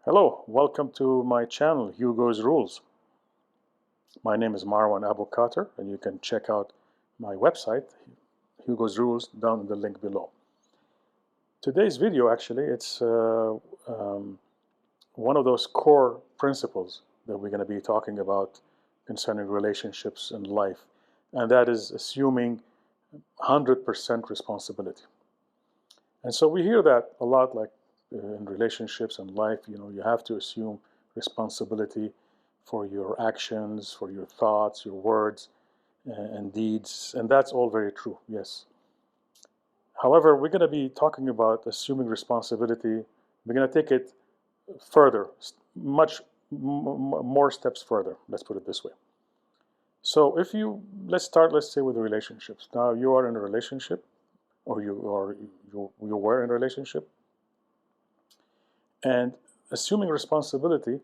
Hello, welcome to my channel, Hugo's Rules. My name is Marwan Abu Khater, and you can check out my website, Hugo's Rules, down in the link below. Today's video, actually, it's one of those core principles that we're going to be talking about concerning relationships and life, and that is assuming 100% responsibility. And so we hear that a lot, like in relationships and life, you have to assume responsibility for your actions, for your thoughts, your words, and deeds. And that's all very true, yes. However, we're going to be talking about assuming responsibility. We're going to take it further, much more steps further, let's put it this way. So let's start, let's say, with relationships. Now, you are in a relationship, or you were in a relationship, and assuming responsibility,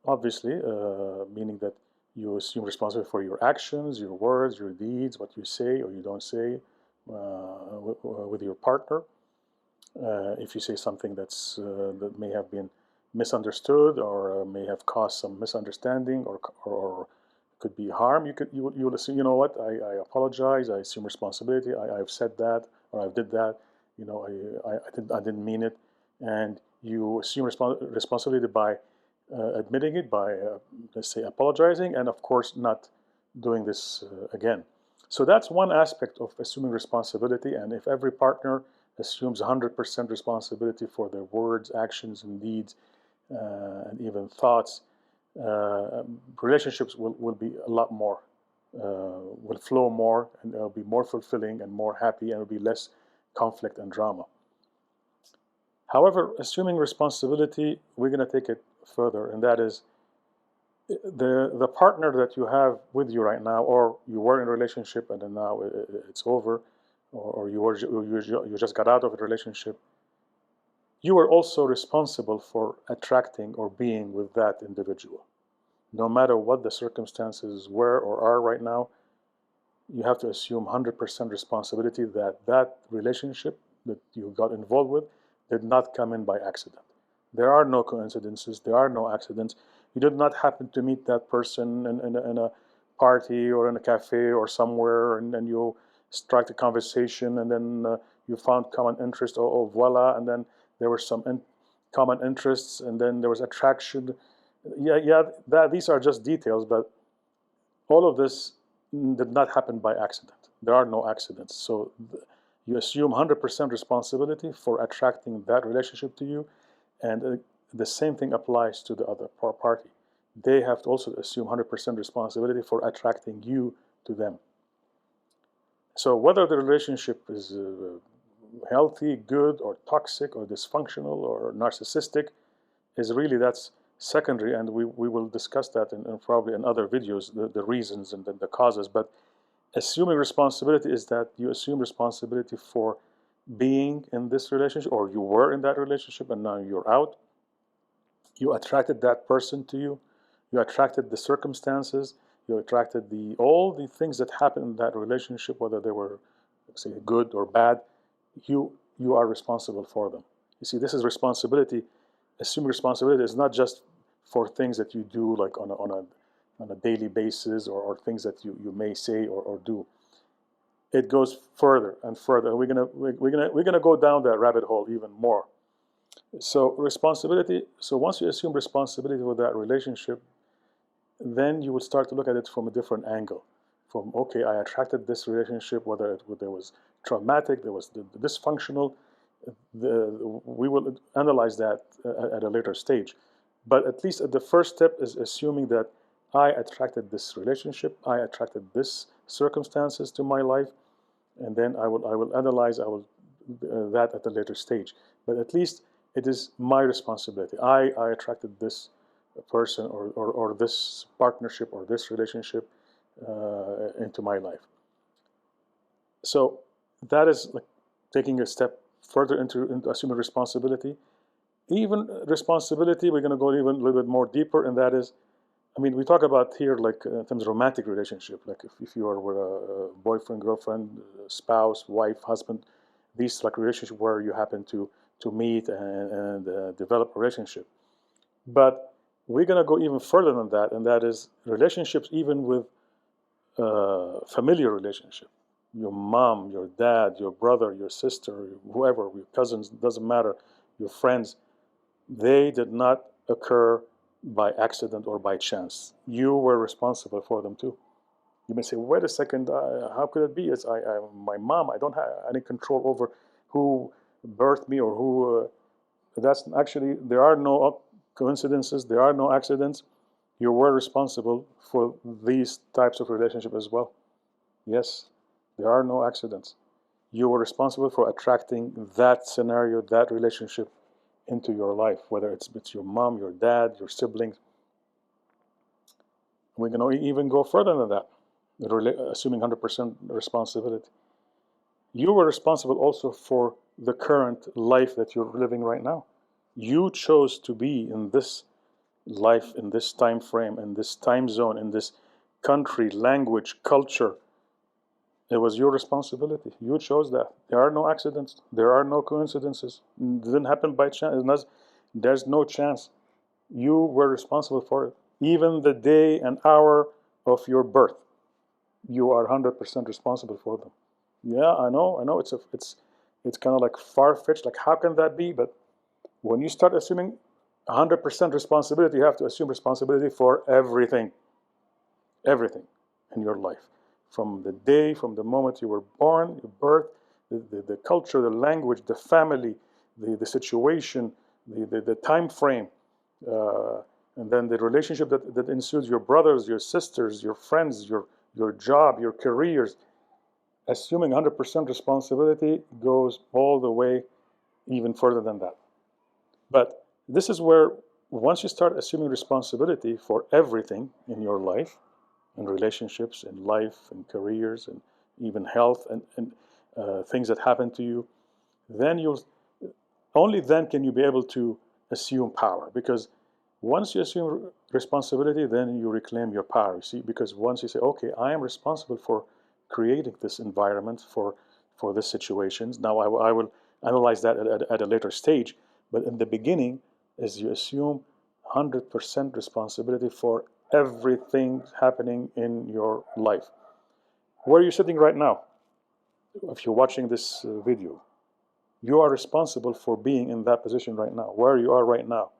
obviously, meaning that you assume responsibility for your actions, your words, your deeds, what you say or you don't say with your partner. If you say something that may have been misunderstood or may have caused some misunderstanding or could be harm, you'll assume, you know what, I apologize, I assume responsibility, I've said that or I did that, I didn't mean it, and you assume responsibility by admitting it, by let's say apologizing, and of course not doing this again. So that's one aspect of assuming responsibility, and if every partner assumes 100% responsibility for their words, actions, and deeds, and even thoughts, relationships will be a lot more, will flow more, and they'll be more fulfilling and more happy, and will be less conflict and drama. However, assuming responsibility, we're going to take it further, and that is the partner that you have with you right now, or you were in a relationship and then now it's over, or you just got out of a relationship. You are also responsible for attracting or being with that individual. No matter what the circumstances were or are right now, you have to assume 100% responsibility that that relationship that you got involved with did not come in by accident. There are no coincidences. There are no accidents. You did not happen to meet that person in a party or in a cafe or somewhere, and then you strike a conversation, and then you found common interest, voila, and then there were some common interests, and then there was attraction. These are just details, but all of this did not happen by accident. There are no accidents. So you assume 100% responsibility for attracting that relationship to you, and the same thing applies to the other party. They have to also assume 100% responsibility for attracting you to them. So whether the relationship is healthy, good, or toxic, or dysfunctional, or narcissistic, that's secondary, and we will discuss that in probably in other videos, the reasons and the causes. But assuming responsibility is that you assume responsibility for being in this relationship, or you were in that relationship and now you're out. You attracted that person to you. You attracted the circumstances. You attracted all the things that happened in that relationship, whether they were, say, good or bad. You are responsible for them. You see, this is responsibility. Assuming responsibility is not just for things that you do, like on a daily basis, or things that you may say or do. It goes further and further. We're gonna go down that rabbit hole even more. So responsibility. So once you assume responsibility for that relationship, then you would start to look at it from a different angle. From, okay, I attracted this relationship, whether there was traumatic, there was dysfunctional. We will analyze that at a later stage. But at least at the first step is assuming that I attracted this relationship, I attracted this circumstances to my life, and then I will analyze that at a later stage. But at least it is my responsibility. I attracted this person or this partnership or this relationship into my life. So that is like taking a step further into assuming responsibility. Even responsibility, we're going to go even a little bit more deeper, and that is, I mean, we talk about here like in terms of romantic relationship, like if you are with a boyfriend, girlfriend, spouse, wife, husband, these like relationship where you happen to meet and develop a relationship. But we're going to go even further than that, and that is relationships, even with familiar relationship. Your mom, your dad, your brother, your sister, whoever, your cousins, doesn't matter, your friends, they did not occur by accident or by chance. You were responsible for them too. You may say, wait a second, how could it be? It's my mom. I don't have any control over who birthed me or who. That's actually, there are no coincidences, there are no accidents. You were responsible for these types of relationship as well. Yes, there are no accidents. You were responsible for attracting that scenario, that relationship into your life, whether it's your mom, your dad, your siblings. We can even go further than that, assuming 100% responsibility. You were responsible also for the current life that you're living right now. You chose to be in this life, in this time frame, in this time zone, in this country, language, culture. It was your responsibility. You chose that. There are no accidents. There are no coincidences. It didn't happen by chance. There's no chance. You were responsible for it. Even the day and hour of your birth, you are 100% responsible for them. Yeah, I know. It's kind of like far-fetched. Like, how can that be? But when you start assuming 100% responsibility, you have to assume responsibility for everything in your life. From the moment you were born, your birth, the culture, the language, the family, the situation, the time frame, and then the relationship that ensues, your brothers, your sisters, your friends, your job, your careers. Assuming 100% responsibility goes all the way even further than that. But this is where, once you start assuming responsibility for everything in your life, in relationships, in life, in careers, and even health, and things that happen to you, then only then can you be able to assume power. Because once you assume responsibility, then you reclaim your power. You see, because once you say, okay, I am responsible for creating this environment for this situations. Now I will analyze that at a later stage. But in the beginning, is you assume 100% responsibility for everything happening in your life. Where are you sitting right now? If you're watching this video, you are responsible for being in that position right now, where you are right now.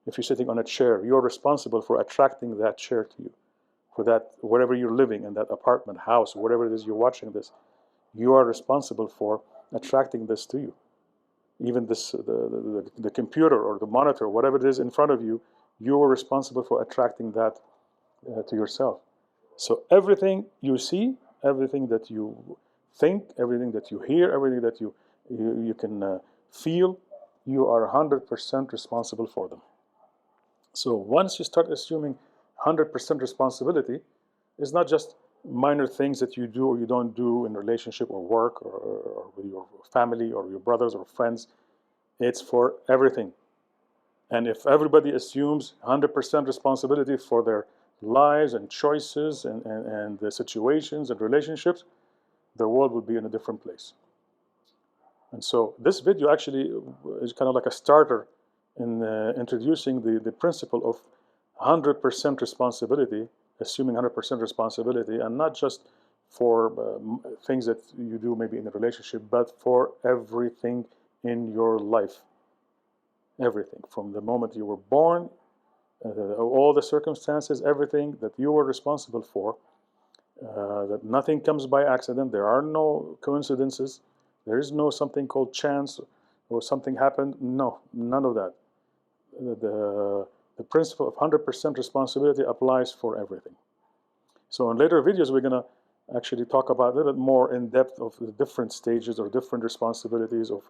If you're sitting on a chair, you're responsible for attracting that chair to you. For that, wherever you're living, in that apartment, house, whatever it is you're watching this, you are responsible for attracting this to you. Even this, the computer or the monitor, whatever it is in front of you, you are responsible for attracting that to yourself. So everything you see, everything that you think, everything that you hear, everything that you can feel, you are 100% responsible for them. So once you start assuming 100% responsibility, it's not just minor things that you do or you don't do in relationship or work or with your family or your brothers or friends. It's for everything. And if everybody assumes 100% responsibility for their lives and choices and the situations and relationships, the world would be in a different place. And so this video actually is kind of like a starter in introducing the principle of 100% responsibility, assuming 100% responsibility, and not just for things that you do maybe in a relationship, but for everything in your life. Everything, from the moment you were born, all the circumstances, everything that you were responsible for, that nothing comes by accident. There are no coincidences. There is no something called chance or something happened. No, none of that. The principle of 100% responsibility applies for everything. So in later videos, we're going to actually talk about a little bit more in depth of the different stages or different responsibilities of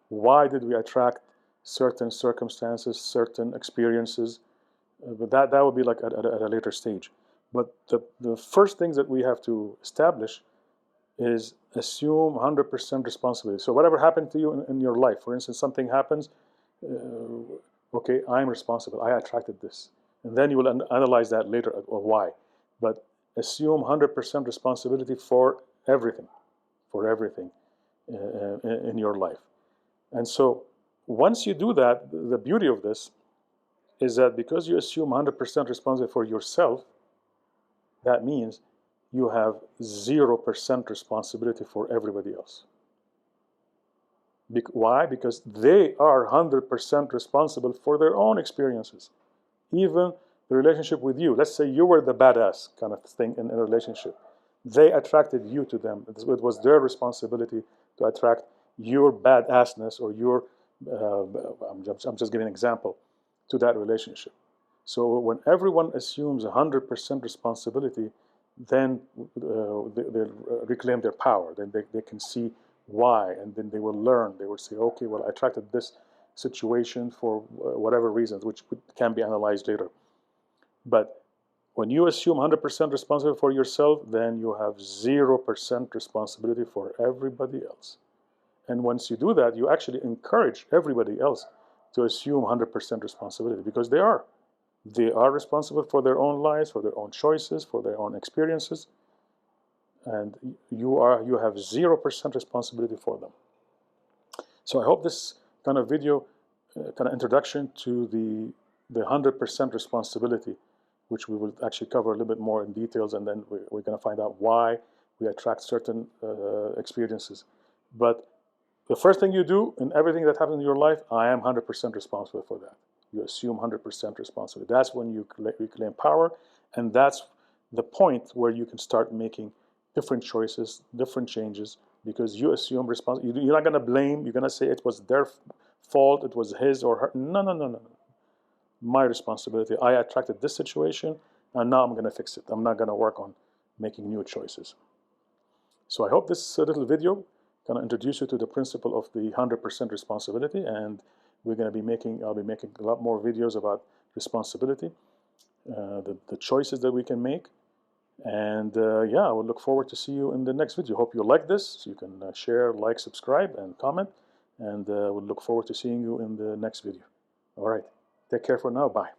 why did we attract certain circumstances, certain experiences. But that will be like at a later stage. But the first things that we have to establish is assume 100% responsibility. So whatever happened to you in your life, for instance, something happens, okay, I'm responsible. I attracted this. And then you will analyze that later, or why. But assume 100% responsibility for everything in your life. And so once you do that, the beauty of this is that because you assume 100% responsibility for yourself, that means you have 0% responsibility for everybody else. Why? Because they are 100% responsible for their own experiences. Even the relationship with you. Let's say you were the badass kind of thing in a relationship. They attracted you to them. It was their responsibility to attract your badassness or your, I'm just giving an example, to that relationship. So when everyone assumes 100% responsibility, then they reclaim their power. Then they can see why, and then they will learn. They will say, okay, well, I attracted this situation for whatever reasons, which can be analyzed later. But when you assume 100% responsibility for yourself, then you have 0% responsibility for everybody else. And once you do that, you actually encourage everybody else to assume 100% responsibility, because they are. They are responsible for their own lives, for their own choices, for their own experiences. And you have 0% responsibility for them. So I hope this kind of video, kind of introduction to the 100% responsibility, which we will actually cover a little bit more in details, and then we're going to find out why we attract certain experiences. But the first thing you do in everything that happens in your life, I am 100% responsible for that. You assume 100% responsibility. That's when you reclaim power, and that's the point where you can start making different choices, different changes, because you assume responsibility. You're not going to blame. You're going to say it was their fault, it was his or her. No, no, no, no. My responsibility. I attracted this situation, and now I'm going to fix it. I'm not going to work on making new choices. So I hope this little video kind of introduce you to the principle of the 100% responsibility, and we're going to be making, I'll be making a lot more videos about responsibility, the choices that we can make. And yeah, I will look forward to see you in the next video. Hope you like this. So you can share, like, subscribe, and comment. And we'll look forward to seeing you in the next video. All right. Take care for now. Bye.